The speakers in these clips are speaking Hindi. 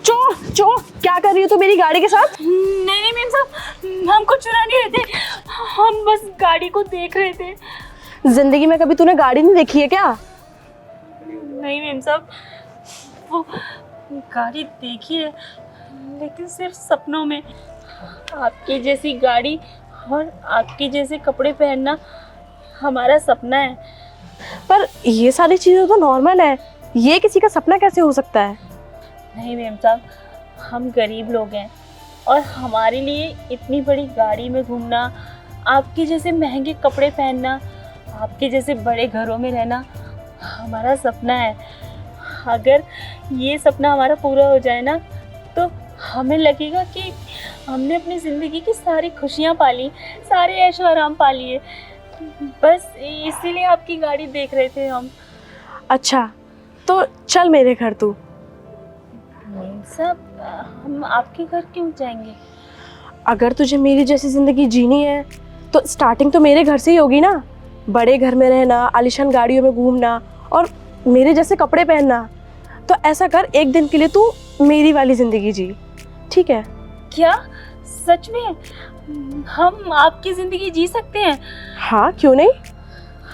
चोर चोर, क्या कर रही हो तू मेरी गाड़ी के साथ? नहीं नहीं मेम साहब, हम कुछ चुरा नहीं रहे थे, हम बस गाड़ी को देख रहे थे। जिंदगी में कभी तूने गाड़ी नहीं देखी है क्या? नहीं मेम साहब, वो गाड़ी देखी है लेकिन सिर्फ सपनों में। आपकी जैसी गाड़ी और आपके जैसे कपड़े पहनना हमारा सपना है। पर ये सारी चीजें तो नॉर्मल है, ये किसी का सपना कैसे हो सकता है? नहीं मेम साहब, हम गरीब लोग हैं और हमारे लिए इतनी बड़ी गाड़ी में घूमना, आपके जैसे महंगे कपड़े पहनना, आपके जैसे बड़े घरों में रहना हमारा सपना है। अगर ये सपना हमारा पूरा हो जाए ना तो हमें लगेगा कि हमने अपनी ज़िंदगी की सारी खुशियाँ पाली, सारे ऐशो आराम पा लिए। बस इसीलिए आपकी गाड़ी देख रहे थे हम। अच्छा तो चल मेरे घर तू। सब हम आपके घर क्यों जाएंगे? अगर तुझे मेरी जैसी जिंदगी जीनी है तो स्टार्टिंग तो मेरे घर से ही होगी ना। बड़े घर में रहना, आलीशान गाड़ियों में घूमना और मेरे जैसे कपड़े पहनना। तो ऐसा कर, एक दिन के लिए तू मेरी वाली जिंदगी जी, ठीक है? क्या सच में हम आपकी ज़िंदगी जी सकते हैं? हाँ, क्यों नहीं।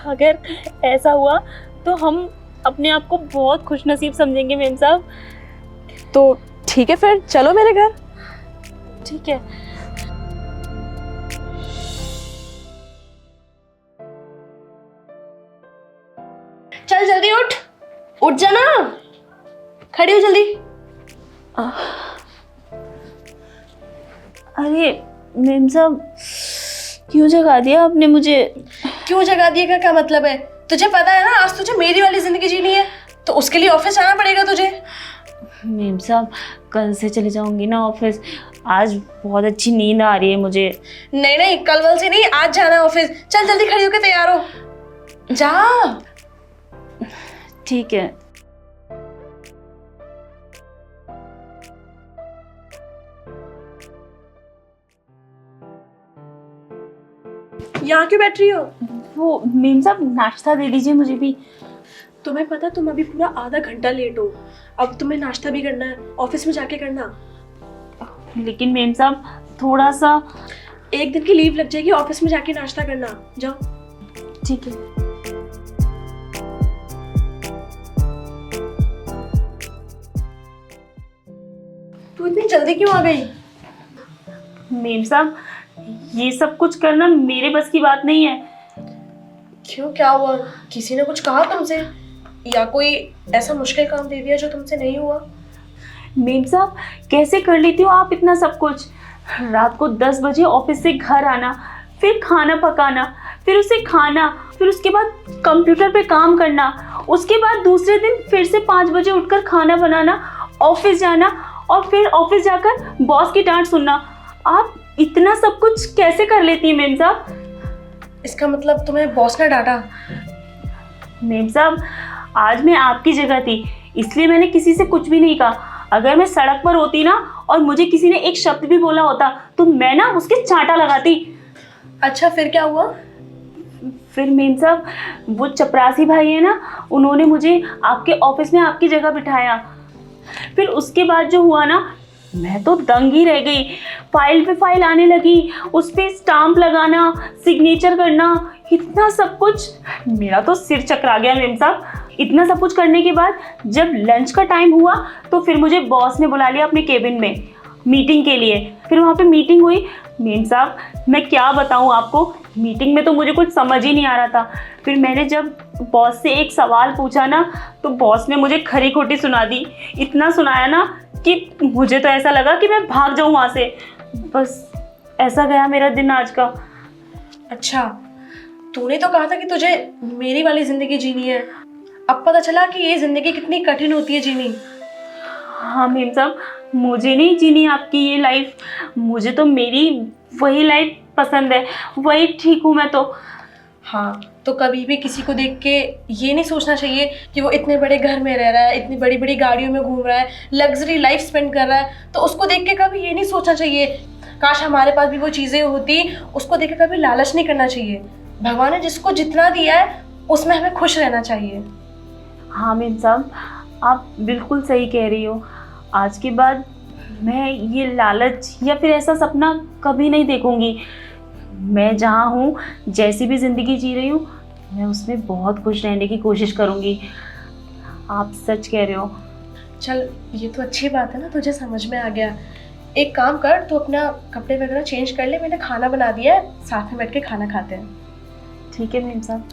अगर ऐसा हुआ तो हम अपने आप को बहुत खुशनसीब समझेंगे मेम साहब। तो ठीक है, फिर चलो मेरे घर। ठीक है। चल जल्दी उठ, उठ जाना, खड़ी हो जल्दी। अरे मेम साहब, क्यों जगा दिया आपने मुझे? क्यों जगा दिए का क्या मतलब है? तुझे पता है ना आज तुझे मेरी वाली जिंदगी जीनी है, तो उसके लिए ऑफिस आना पड़ेगा तुझे। मेम साहब, कल से चली जाऊंगी ना ऑफिस, आज बहुत अच्छी नींद आ रही है मुझे। नहीं नहीं, कल वल से नहीं, आज जाना है ऑफिस। चल जल्दी खड़ी होकर तैयार हो, जा। ठीक है। यहाँ क्यों बैठ रही हो? वो मेम साहब, नाश्ता दे दीजिए मुझे भी। तुम्हें पता तुम अभी पूरा आधा घंटा लेट हो, अब तुम्हें नाश्ता भी करना है, ऑफिस में जाके करना। लेकिन मेम साहब थोड़ा सा। एक दिन की लीव लग जाएगी, ऑफिस में जाके नाश्ता करना, जाओ। ठीक है। तू इतनी जल्दी क्यों आ गई? मेम साहब, ये सब कुछ करना मेरे बस की बात नहीं है। क्यों, क्या हुआ? किसी ने कुछ कहा तुमसे या कोई ऐसा मुश्किल काम दे दिया जो तुमसे नहीं हुआ? मेम साहब, कैसे कर लेती हो आप इतना सब कुछ? रात को 10 बजे ऑफिस से घर आना, फिर खाना पकाना, फिर उसे खाना, फिर उसके बाद कंप्यूटर पे काम करना, उसके बाद दूसरे दिन फिर से 5 बजे उठकर खाना बनाना, ऑफिस जाना और फिर ऑफिस जाकर बॉस की डांट सुनना। आप इतना सब कुछ कैसे कर लेती हैं मेम साहब? इसका मतलब तुम्हें बॉस ने डांटा? मेम साहब, आज मैं आपकी जगह थी इसलिए मैंने किसी से कुछ भी नहीं कहा। अगर मैं सड़क पर होती ना और मुझे किसी ने एक शब्द भी बोला होता तो मैं ना उसके चांटा लगाती। अच्छा, फिर क्या हुआ? फिर मेम साहब, वो चपरासी भाई है ना, उन्होंने मुझे आपके ऑफिस में आपकी जगह बिठाया। फिर उसके बाद जो हुआ ना, मैं तो दंग ही रह गई। फाइल पे फाइल आने लगी, उस पे स्टाम्प लगाना, सिग्नेचर करना, इतना सब कुछ। मेरा तो सिर चकरा गया मेम साहब। इतना सब कुछ करने के बाद जब लंच का टाइम हुआ तो फिर मुझे बॉस ने बुला लिया अपने केबिन में मीटिंग के लिए। फिर वहाँ पे मीटिंग हुई। मेम साहब, मैं क्या बताऊँ आपको, मीटिंग में तो मुझे कुछ समझ ही नहीं आ रहा था। फिर मैंने जब बॉस से एक सवाल पूछा ना तो बॉस ने मुझे खरी खोटी सुना दी। इतना सुनाया ना कि मुझे तो ऐसा लगा कि मैं भाग जाऊँ वहाँ से। बस ऐसा गया मेरा दिन आज का। अच्छा, तूने तो कहा था कि तुझे मेरी वाली जिंदगी जीनी है, अब पता चला कि ये जिंदगी कितनी कठिन होती है जीनी। हाँ मेम साहब, मुझे नहीं जीनी आपकी ये लाइफ, मुझे तो मेरी वही लाइफ पसंद है, वही ठीक हूँ मैं तो। हाँ, तो कभी भी किसी को देख के ये नहीं सोचना चाहिए कि वो इतने बड़े घर में रह रहा है, इतनी बड़ी बड़ी गाड़ियों में घूम रहा है, लग्जरी लाइफ स्पेंड कर रहा है, तो उसको देख के कभी ये नहीं सोचना चाहिए काश हमारे पास भी वो चीज़ें होती। उसको देख के कभी लालच नहीं करना चाहिए। भगवान ने जिसको जितना दिया है उसमें हमें खुश रहना चाहिए। हाँ मेम साहब, आप बिल्कुल सही कह रही हो। आज के बाद मैं ये लालच या फिर ऐसा सपना कभी नहीं देखूंगी। मैं जहाँ हूँ, जैसी भी ज़िंदगी जी रही हूँ, मैं उसमें बहुत खुश रहने की कोशिश करूँगी। आप सच कह रहे हो। चल, ये तो अच्छी बात है ना, तुझे समझ में आ गया। एक काम कर, तू अपना कपड़े वगैरह चेंज कर ले, मैंने खाना बना दिया है, साथ में बैठ के खाना खाते हैं। ठीक है मेम साहब।